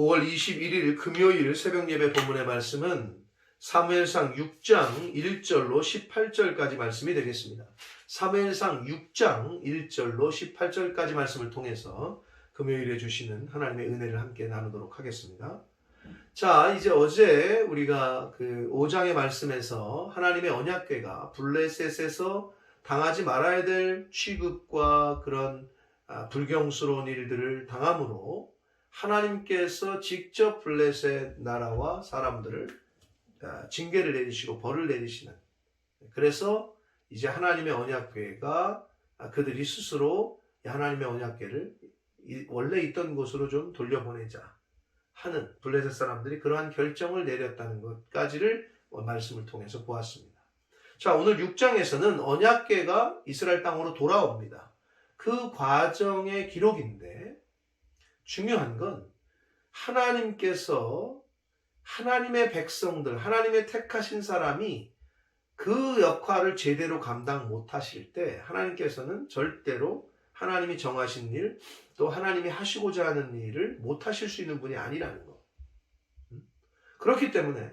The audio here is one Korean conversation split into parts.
5월 21일 금요일 새벽 예배 본문의 말씀은 사무엘상 6장 1절로 18절까지 말씀이 되겠습니다. 사무엘상 6장 1절로 18절까지 말씀을 통해서 금요일에 주시는 하나님의 은혜를 함께 나누도록 하겠습니다. 자, 이제 어제 우리가 그 5장의 말씀에서 하나님의 언약궤가 블레셋에서 당하지 말아야 될 취급과 그런 불경스러운 일들을 당함으로 하나님께서 직접 블레셋 나라와 사람들을 징계를 내리시고 벌을 내리시는, 그래서 이제 하나님의 언약궤가 그들이 스스로 하나님의 언약궤를 원래 있던 곳으로 좀 돌려보내자 하는 블레셋 사람들이 그러한 결정을 내렸다는 것까지를 말씀을 통해서 보았습니다. 자, 오늘 6장에서는 언약궤가 이스라엘 땅으로 돌아옵니다. 그 과정의 기록인데 중요한 건 하나님께서 하나님의 백성들, 하나님의 택하신 사람이 그 역할을 제대로 감당 못하실 때 하나님께서는 절대로 하나님이 정하신 일, 또 하나님이 하시고자 하는 일을 못하실 수 있는 분이 아니라는 거. 그렇기 때문에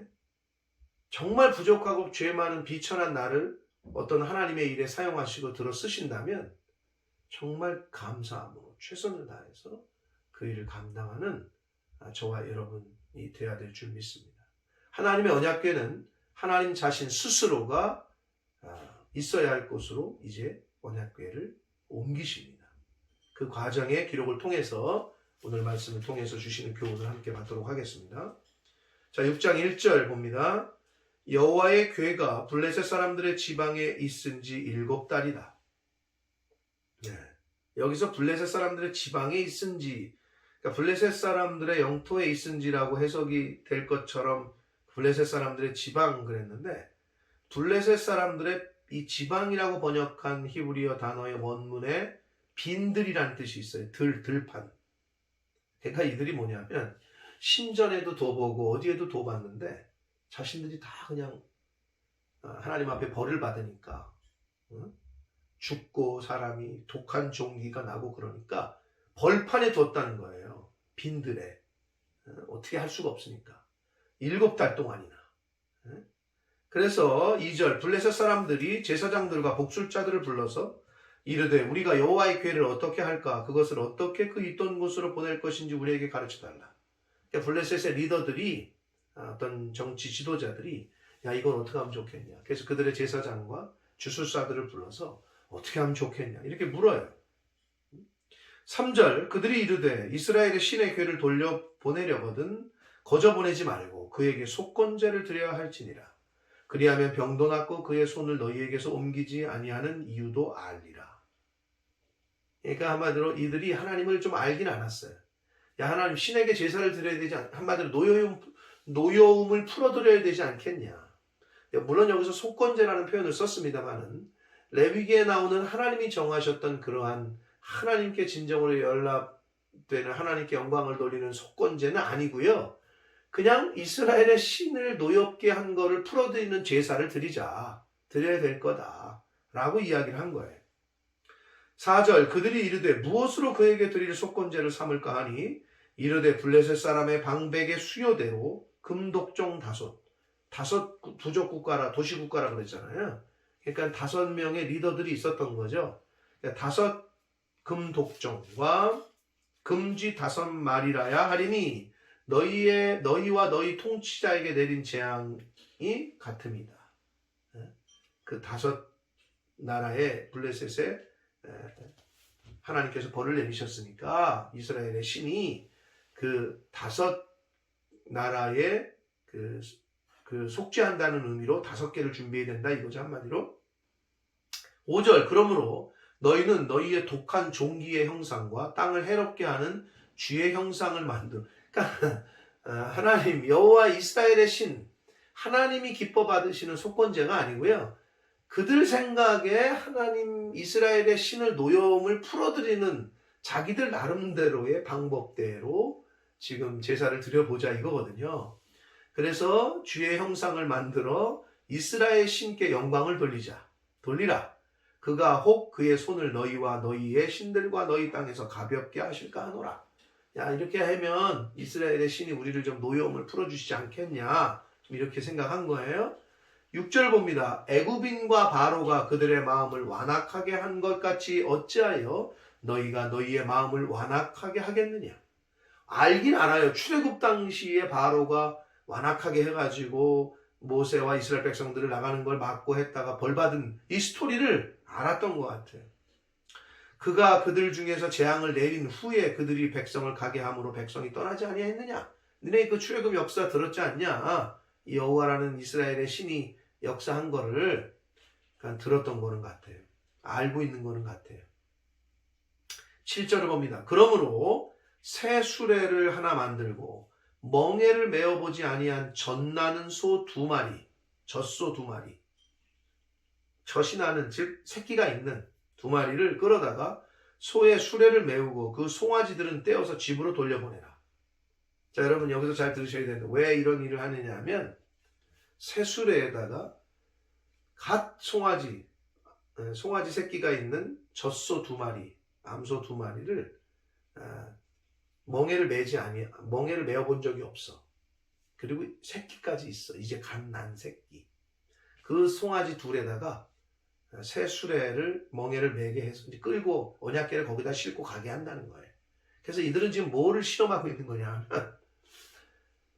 정말 부족하고 죄 많은 비천한 나를 어떤 하나님의 일에 사용하시고 들어 쓰신다면 정말 감사함으로 최선을 다해서 그 일을 감당하는 저와 여러분이 되어야 될 줄 믿습니다. 하나님의 언약궤는 하나님 자신 스스로가 있어야 할 곳으로 이제 언약궤를 옮기십니다. 그 과정의 기록을 통해서 오늘 말씀을 통해서 주시는 교훈을 함께 받도록 하겠습니다. 자, 6장 1절 봅니다. 여호와의 궤가 블레셋 사람들의 지방에 있은 지 7달이다. 네. 여기서 블레셋 사람들의 지방에 있은지, 그러니까 블레셋 사람들의 영토에 있은지라고 해석이 될 것처럼 블레셋 사람들의 지방 그랬는데, 블레셋 사람들의 이 지방이라고 번역한 히브리어 단어의 원문에 빈들이라는 뜻이 있어요. 들판. 그러니까 이들이 뭐냐면 신전에도 도보고 어디에도 도봤는데 자신들이 다 그냥 하나님 앞에 벌을 받으니까 죽고 사람이 독한 종기가 나고 그러니까 벌판에 뒀다는 거예요. 빈들에. 어떻게 할 수가 없으니까. 7달 동안이나. 그래서 2절 블레셋 사람들이 제사장들과 복술자들을 불러서 이르되 우리가 여호와의 궤를 어떻게 할까? 그것을 어떻게 그 있던 곳으로 보낼 것인지 우리에게 가르쳐달라. 그러니까 블레셋의 리더들이, 어떤 정치 지도자들이 야, 이건 어떻게 하면 좋겠냐. 그래서 그들의 제사장과 주술사들을 불러서 어떻게 하면 좋겠냐 이렇게 물어요. 3절 그들이 이르되 이스라엘의 신의 궤를 돌려보내려거든 거저 보내지 말고 그에게 속건제를 드려야 할지니라. 그리하면 병도 낫고 그의 손을 너희에게서 옮기지 아니하는 이유도 알리라. 그러니까 한마디로 이들이 하나님을 좀 알긴 않았어요. 야, 하나님 신에게 제사를 드려야 되지 한마디로 노여움을 풀어드려야 되지 않겠냐. 물론 여기서 속건제라는 표현을 썼습니다만은 레위기에 나오는 하나님이 정하셨던 그러한 하나님께 진정으로 연합되는 하나님께 영광을 돌리는 속건제는 아니고요. 그냥 이스라엘의 신을 노엽게 한 거를 풀어드리는 제사를 드려야 될 거다라고 이야기를 한 거예요. 4절 그들이 이르되 무엇으로 그에게 드릴 속건제를 삼을까 하니 이르되 블레셋 사람의 방백의 수요대로 금독종 다섯 부족 국가라 도시국가라 그랬잖아요. 그러니까 5명의 리더들이 있었던 거죠. 그러니까 5 금독종과 금쥐 5마리라야 하리니 너희와 너희 통치자에게 내린 재앙이 같음이다. 그 5 나라의 블레셋에 하나님께서 벌을 내리셨으니까 이스라엘의 신이 그 5 나라에 그 속죄한다는 의미로 5개를 준비해야 된다 이거죠, 한마디로. 5절 그러므로 너희는 너희의 독한 종기의 형상과 땅을 해롭게 하는 쥐의 형상을 만들. 그러니까 하나님 여호와 이스라엘의 신 하나님이 기뻐 받으시는 속건제가 아니고요. 그들 생각에 하나님 이스라엘의 신을 노여움을 풀어드리는 자기들 나름대로의 방법대로 지금 제사를 드려보자 이거거든요. 그래서 쥐의 형상을 만들어 이스라엘 신께 영광을 돌리라. 그가 혹 그의 손을 너희와 너희의 신들과 너희 땅에서 가볍게 하실까 하노라. 야, 이렇게 하면 이스라엘의 신이 우리를 좀 노여움을 풀어주시지 않겠냐, 좀 이렇게 생각한 거예요. 6절 봅니다. 애굽인과 바로가 그들의 마음을 완악하게 한 것 같이 어찌하여 너희가 너희의 마음을 완악하게 하겠느냐. 알긴 알아요. 출애굽 당시에 바로가 완악하게 해가지고 모세와 이스라엘 백성들을 나가는 걸 막고 했다가 벌받은 이 스토리를 알았던 것 같아요. 그가 그들 중에서 재앙을 내린 후에 그들이 백성을 가게 함으로 백성이 떠나지 아니했느냐. 너네 그 출애굽 역사 들었지 않냐. 이 여호와라는 이스라엘의 신이 역사한 거를 들었던 거는 같아요. 알고 있는 거는 같아요. 7절을 봅니다. 그러므로 새 수레를 하나 만들고 멍에를 메어보지 아니한 젖나는 소 2마리, 젖소 2마리, 젖이 나는 즉 새끼가 있는 2마리를 끌어다가 소의 수레를 메우고 그 송아지들은 떼어서 집으로 돌려보내라. 자, 여러분 여기서 잘 들으셔야 되는데 왜 이런 일을 하느냐 하면 새 수레에다가 갓 송아지 새끼가 있는 젖소 2마리, 암소 2마리를 멍에를 메어본 적이 없어. 그리고 새끼까지 있어. 이제 갓 난 새끼. 그 송아지 둘에다가 새 수레를 멍에를 매게 해서 이제 끌고 언약궤를 거기다 싣고 가게 한다는 거예요. 그래서 이들은 지금 뭐를 실험하고 있는 거냐?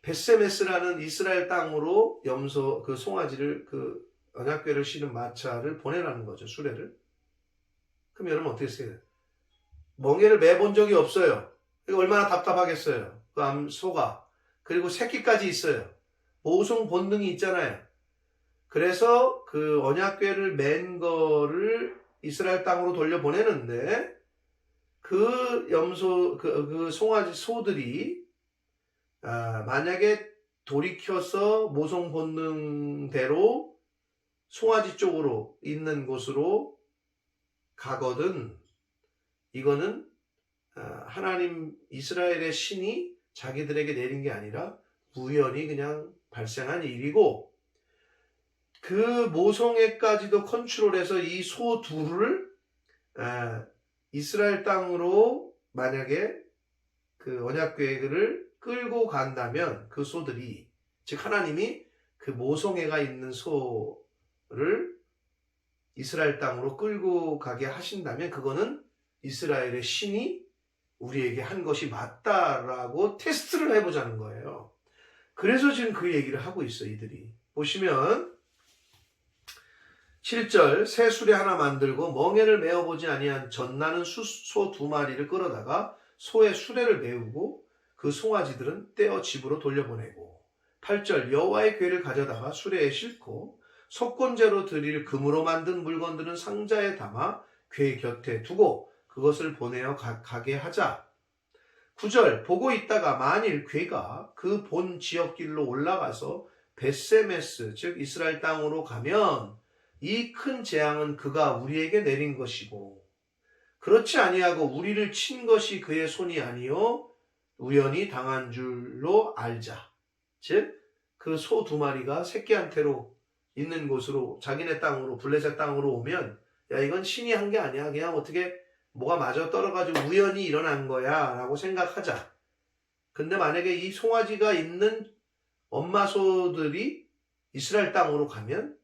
벳세메스라는 이스라엘 땅으로 염소 그 송아지를 그 언약궤를 실은 마차를 보내라는 거죠. 수레를. 그럼 여러분 어떻게 했어요? 멍에를 매본 적이 없어요. 얼마나 답답하겠어요. 그 소가. 그리고 새끼까지 있어요. 모성 본능이 있잖아요. 그래서 그 언약궤를 맨 거를 이스라엘 땅으로 돌려보내는데 그 염소, 그 송아지 소들이 만약에 돌이켜서 모성 본능대로 송아지 쪽으로 있는 곳으로 가거든 이거는 하나님 이스라엘의 신이 자기들에게 내린 게 아니라 우연히 그냥 발생한 일이고 그 모성애까지도 컨트롤해서 이 소 둘을 이스라엘 땅으로 만약에 그 언약궤를 끌고 간다면 그 소들이 즉 하나님이 그 모성애가 있는 소를 이스라엘 땅으로 끌고 가게 하신다면 그거는 이스라엘의 신이 우리에게 한 것이 맞다라고 테스트를 해보자는 거예요. 그래서 지금 그 얘기를 하고 있어 이들이. 보시면 7절 새 수레 하나 만들고 멍에를 메어보지 아니한 젖나는 소 2마리를 끌어다가 소의 수레를 메우고 그 송아지들은 떼어 집으로 돌려보내고 8절 여호와의 궤를 가져다가 수레에 싣고 속건제로 드릴 금으로 만든 물건들은 상자에 담아 궤 곁에 두고 그것을 보내어 가게 하자. 9절 보고 있다가 만일 궤가 그 본 지역길로 올라가서 벳세메스 즉 이스라엘 땅으로 가면 이 큰 재앙은 그가 우리에게 내린 것이고 그렇지 아니하고 우리를 친 것이 그의 손이 아니요 우연히 당한 줄로 알자. 즉 그 소 2마리가 새끼한테로 있는 곳으로 자기네 땅으로 블레셋 땅으로 오면 야 이건 신이 한 게 아니야. 그냥 어떻게 뭐가 맞아 떨어가지고 우연히 일어난 거야 라고 생각하자. 근데 만약에 이 송아지가 있는 엄마 소들이 이스라엘 땅으로 가면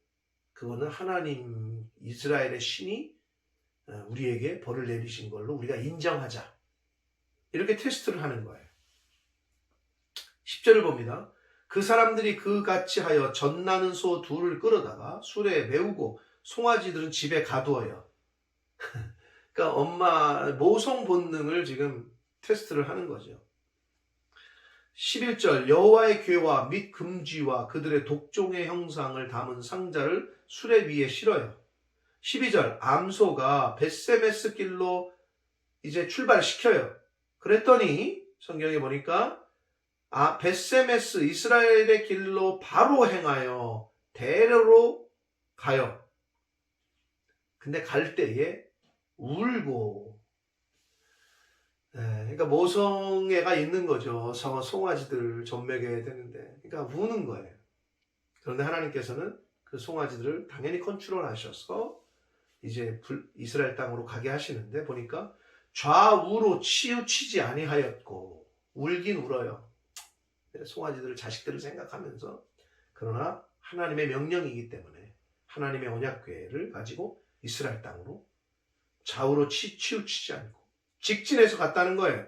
그거는 하나님 이스라엘의 신이 우리에게 벌을 내리신 걸로 우리가 인정하자. 이렇게 테스트를 하는 거예요. 10절을 봅니다. 그 사람들이 그같이 하여 젖나는 소 2를 끌어다가 수레에 메우고 송아지들은 집에 가두어요. 그러니까 엄마 모성 본능을 지금 테스트를 하는 거죠. 11절 여호와의 궤와 및 금쥐와 그들의 독종의 형상을 담은 상자를 수레 위에 실어요. 12절 암소가 벳세메스 길로 이제 출발시켜요. 그랬더니 성경에 보니까 벳세메스 이스라엘의 길로 바로 행하여 대로로 가요. 근데 갈 때에 울고 그러니까 모성애가 있는 거죠. 송아지들을 젖먹여야 되는데 그러니까 우는 거예요. 그런데 하나님께서는 그 송아지들을 당연히 컨트롤하셔서 이제 이스라엘 땅으로 가게 하시는데 보니까 좌우로 치우치지 아니하였고 울긴 울어요. 송아지들 자식들을 생각하면서. 그러나 하나님의 명령이기 때문에 하나님의 언약궤를 가지고 이스라엘 땅으로 좌우로 치우치지 않고 직진해서 갔다는 거예요.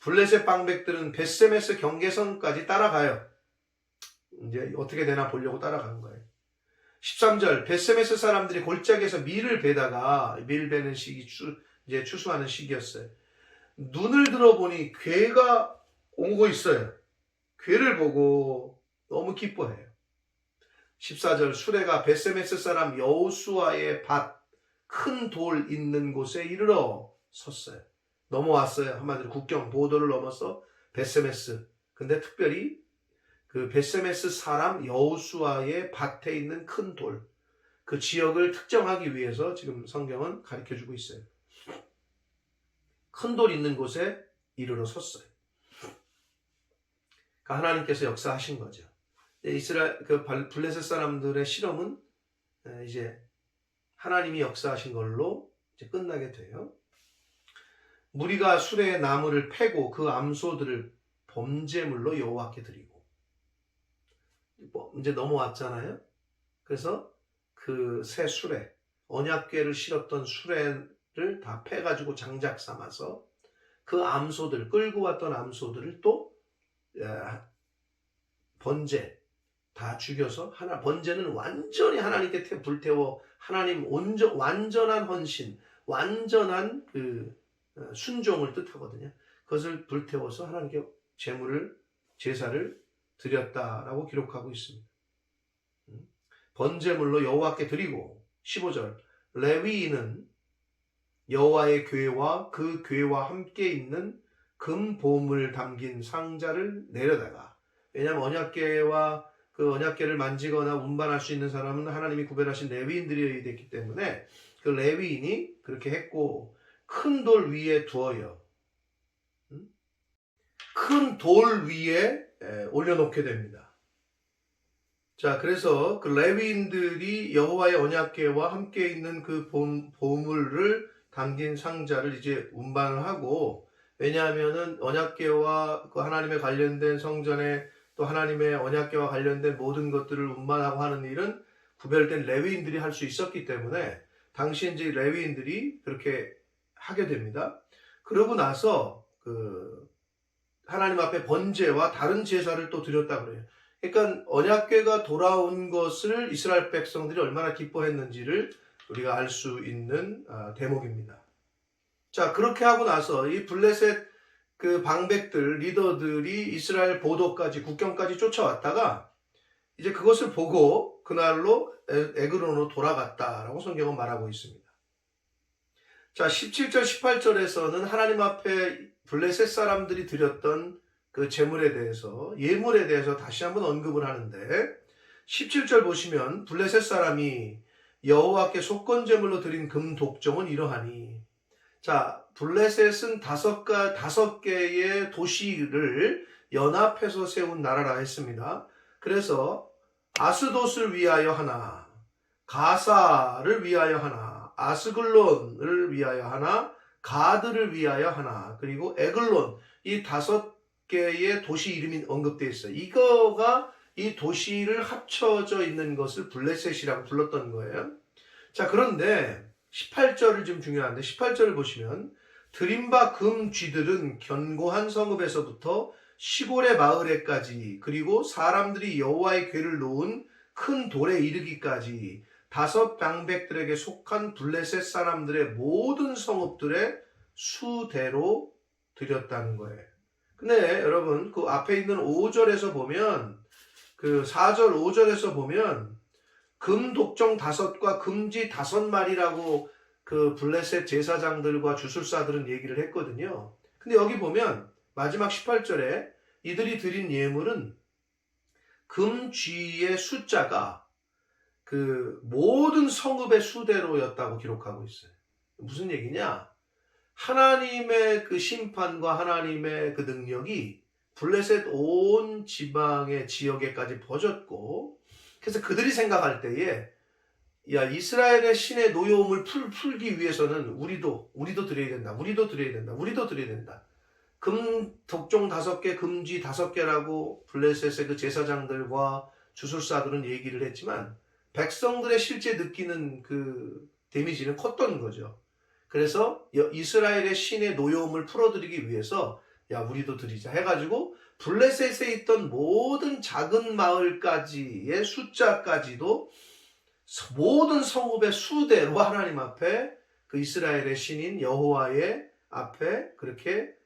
블레셋 방백들은 벳세메스 경계선까지 따라가요. 이제 어떻게 되나 보려고 따라가는 거예요. 13절, 벳세메스 사람들이 골짜기에서 밀을 베다가, 밀 베는 시기, 이제 추수하는 시기였어요. 눈을 들어보니 괴가 오고 있어요. 괴를 보고 너무 기뻐해요. 14절, 수레가 벳세메스 사람 여호수아의 밭, 큰 돌 있는 곳에 이르러 섰어요. 넘어왔어요. 한마디로 국경 보도를 넘어서 벳세메스. 근데 특별히 그 벳세메스 사람 여호수아의 밭에 있는 큰 돌, 그 지역을 특정하기 위해서 지금 성경은 가르쳐주고 있어요. 큰 돌 있는 곳에 이르러 섰어요. 그러니까 하나님께서 역사하신 거죠. 이스라엘 그 블레셋 사람들의 실험은 이제 하나님이 역사하신 걸로 이제 끝나게 돼요. 무리가 수레의 나무를 패고 그 암소들을 범죄물로 여호와께 드리고, 이제 넘어왔잖아요. 그래서 그 새 수레, 언약궤를 실었던 수레를 다 패가지고 장작 삼아서 그 암소들, 끌고 왔던 암소들을 또 번제 다 죽여서, 번제는 완전히 하나님께 불태워 하나님 완전한 헌신, 완전한 그 순종을 뜻하거든요. 그것을 불태워서 하나님께 제사를 드렸다라고 기록하고 있습니다. 번제물로 여호와께 드리고, 15절, 레위인은 여호와의 궤와 그 궤와 함께 있는 금 보물 담긴 상자를 내려다가, 왜냐하면 언약궤와 그 언약궤를 만지거나 운반할 수 있는 사람은 하나님이 구별하신 레위인들이 됐기 때문에 그 레위인이 그렇게 했고, 큰 돌 위에 두어요. 큰 돌 위에 올려놓게 됩니다. 자, 그래서 그 레위인들이 여호와의 언약궤와 함께 있는 그 보물을 담긴 상자를 이제 운반을 하고, 왜냐하면은 언약궤와 그 하나님의 관련된 성전에 또 하나님의 언약궤와 관련된 모든 것들을 운반하고 하는 일은 구별된 레위인들이 할 수 있었기 때문에 당시 이제 레위인들이 그렇게 하게 됩니다. 그러고 나서 그 하나님 앞에 번제와 다른 제사를 또 드렸다 그래요. 그러니까 언약궤가 돌아온 것을 이스라엘 백성들이 얼마나 기뻐했는지를 우리가 알 수 있는 대목입니다. 자, 그렇게 하고 나서 이 블레셋 그 방백들, 리더들이 이스라엘 보도까지, 국경까지 쫓아왔다가 이제 그것을 보고 그날로 에그론으로 돌아갔다라고 성경은 말하고 있습니다. 자, 17절, 18절에서는 하나님 앞에 블레셋 사람들이 드렸던 그 제물에 대해서, 예물에 대해서 다시 한번 언급을 하는데, 17절 보시면 블레셋 사람이 여호와께 속건제물로 드린 금 독종은 이러하니, 자, 블레셋은 다섯 개의 도시를 연합해서 세운 나라라 했습니다. 그래서 아스돗을 위하여 하나, 가사를 위하여 하나, 아스글론을 위하여 하나, 가드를 위하여 하나, 그리고 에글론, 이 5개의 도시 이름이 언급되어 있어요. 이거가 이 도시를 합쳐져 있는 것을 블레셋이라고 불렀던 거예요. 자, 그런데 18절을 좀 중요한데, 18절을 보시면 드린 바 금 쥐들은 견고한 성읍에서부터 시골의 마을에까지, 그리고 사람들이 여호와의 궤를 놓은 큰 돌에 이르기까지 5 방백들에게 속한 블레셋 사람들의 모든 성읍들의 수대로 드렸다는 거예요. 근데 여러분, 그 앞에 있는 5절에서 보면, 그 4절 5절에서 보면 금 독종 5과 금지 5마리라고 그 블레셋 제사장들과 주술사들은 얘기를 했거든요. 근데 여기 보면 마지막 18절에 이들이 드린 예물은 금쥐의 숫자가 그 모든 성읍의 수대로였다고 기록하고 있어요. 무슨 얘기냐? 하나님의 그 심판과 하나님의 그 능력이 블레셋 온 지방의 지역에까지 퍼졌고, 그래서 그들이 생각할 때에, 야, 이스라엘의 신의 노여움을 풀기 위해서는 우리도 드려야 된다. 우리도 드려야 된다. 우리도 드려야 된다. 독종 5개, 금쥐 5개라고 블레셋의 그 제사장들과 주술사들은 얘기를 했지만 백성들의 실제 느끼는 그 데미지는 컸던 거죠. 그래서 이스라엘의 신의 노여움을 풀어드리기 위해서 야 우리도 드리자 해가지고 블레셋에 있던 모든 작은 마을까지의 숫자까지도 모든 성읍의 수대로 하나님 앞에 그 이스라엘의 신인 여호와의 앞에 그렇게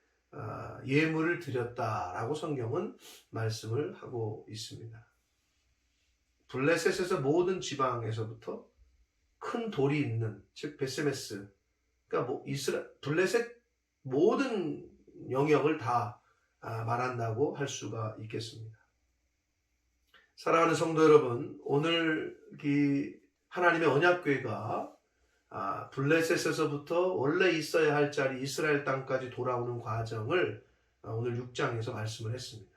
예물을 드렸다라고 성경은 말씀을 하고 있습니다. 블레셋에서 모든 지방에서부터 큰 돌이 있는 즉 베세메스 그러니까 블레셋 모든 영역을 다 말한다고 할 수가 있겠습니다. 사랑하는 성도 여러분, 오늘 하나님의 언약궤가 블레셋에서부터 원래 있어야 할 자리 이스라엘 땅까지 돌아오는 과정을 오늘 6장에서 말씀을 했습니다.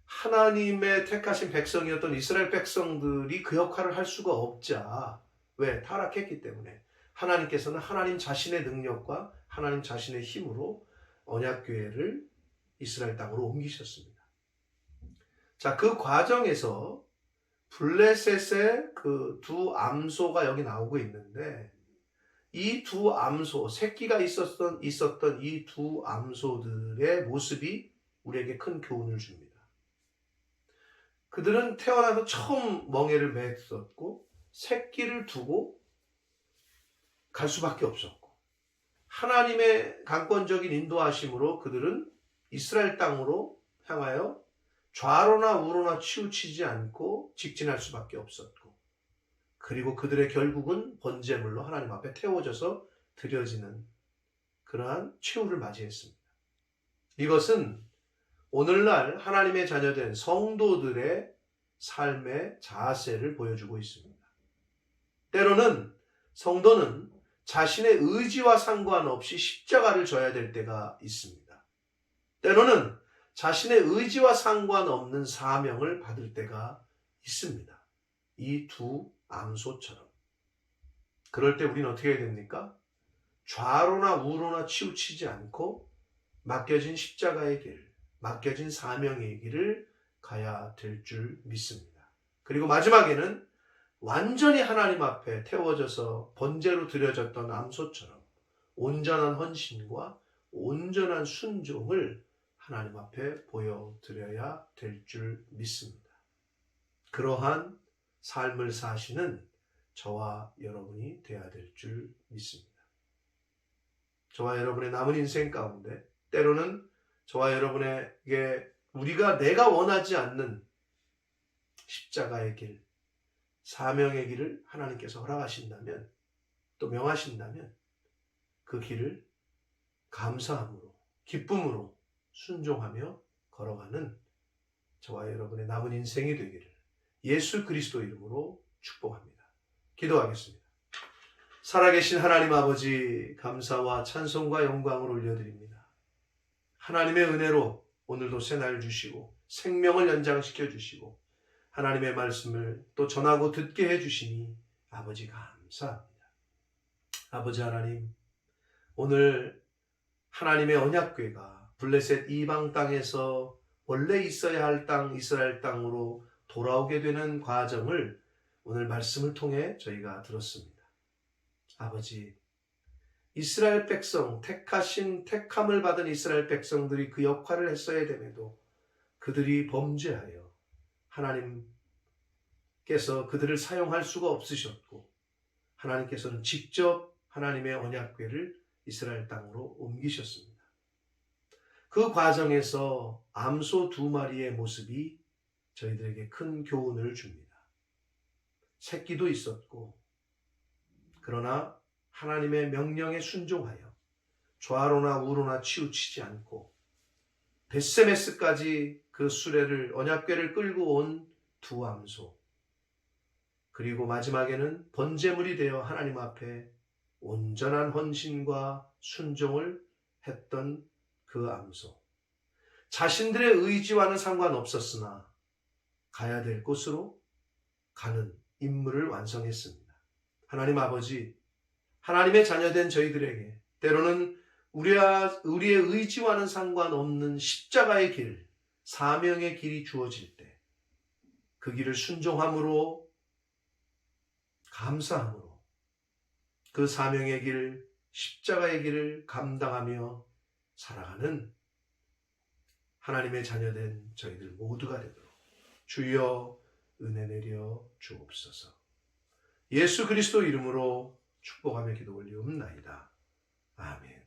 하나님의 택하신 백성이었던 이스라엘 백성들이 그 역할을 할 수가 없자 왜? 타락했기 때문에 하나님께서는 하나님 자신의 능력과 하나님 자신의 힘으로 언약궤를 이스라엘 땅으로 옮기셨습니다. 자, 그 과정에서 블레셋의 그 두 암소가 여기 나오고 있는데 이 두 암소, 새끼가 있었던 이 두 암소들의 모습이 우리에게 큰 교훈을 줍니다. 그들은 태어나서 처음 멍에를 맸었고 새끼를 두고 갈 수밖에 없었고 하나님의 강권적인 인도하심으로 그들은 이스라엘 땅으로 향하여 좌로나 우로나 치우치지 않고 직진할 수밖에 없었고 그리고 그들의 결국은 번제물로 하나님 앞에 태워져서 드려지는 그러한 최후를 맞이했습니다. 이것은 오늘날 하나님의 자녀된 성도들의 삶의 자세를 보여주고 있습니다. 때로는 성도는 자신의 의지와 상관없이 십자가를 져야 될 때가 있습니다. 때로는 자신의 의지와 상관없는 사명을 받을 때가 있습니다. 이 두 암소처럼. 그럴 때 우리는 어떻게 해야 됩니까? 좌로나 우로나 치우치지 않고 맡겨진 십자가의 길, 맡겨진 사명의 길을 가야 될 줄 믿습니다. 그리고 마지막에는 완전히 하나님 앞에 태워져서 번제로 드려졌던 암소처럼 온전한 헌신과 온전한 순종을 하나님 앞에 보여드려야 될 줄 믿습니다. 그러한 삶을 사시는 저와 여러분이 되어야 될 줄 믿습니다. 저와 여러분의 남은 인생 가운데 때로는 저와 여러분에게 내가 원하지 않는 십자가의 길, 사명의 길을 하나님께서 허락하신다면 또 명하신다면 그 길을 감사함으로 기쁨으로 순종하며 걸어가는 저와 여러분의 남은 인생이 되기를 예수 그리스도 이름으로 축복합니다. 기도하겠습니다. 살아계신 하나님 아버지 감사와 찬송과 영광을 올려드립니다. 하나님의 은혜로 오늘도 새날 주시고 생명을 연장시켜 주시고 하나님의 말씀을 또 전하고 듣게 해주시니 아버지 감사합니다. 아버지 하나님, 오늘 하나님의 언약궤가 블레셋 이방 땅에서 원래 있어야 할 땅 이스라엘 땅으로 돌아오게 되는 과정을 오늘 말씀을 통해 저희가 들었습니다. 아버지, 이스라엘 백성, 택함을 받은 이스라엘 백성들이 그 역할을 했어야 됨에도 그들이 범죄하여 하나님께서 그들을 사용할 수가 없으셨고 하나님께서는 직접 하나님의 언약궤를 이스라엘 땅으로 옮기셨습니다. 그 과정에서 암소 2마리의 모습이 저희들에게 큰 교훈을 줍니다. 새끼도 있었고 그러나 하나님의 명령에 순종하여 좌로나 우로나 치우치지 않고 벳세메스까지 그 수레를 언약궤를 끌고 온 2 암소 그리고 마지막에는 번제물이 되어 하나님 앞에 온전한 헌신과 순종을 했던 그 암소 자신들의 의지와는 상관없었으나 가야 될 곳으로 가는 임무를 완성했습니다. 하나님 아버지, 하나님의 자녀된 저희들에게 때로는 우리의 의지와는 상관없는 십자가의 길, 사명의 길이 주어질 때 그 길을 순종함으로, 감사함으로 그 사명의 길, 십자가의 길을 감당하며 살아가는 하나님의 자녀된 저희들 모두가 되도록 주여 은혜 내려 주옵소서. 예수 그리스도 이름으로 축복하며 기도 올리옵나이다. 아멘.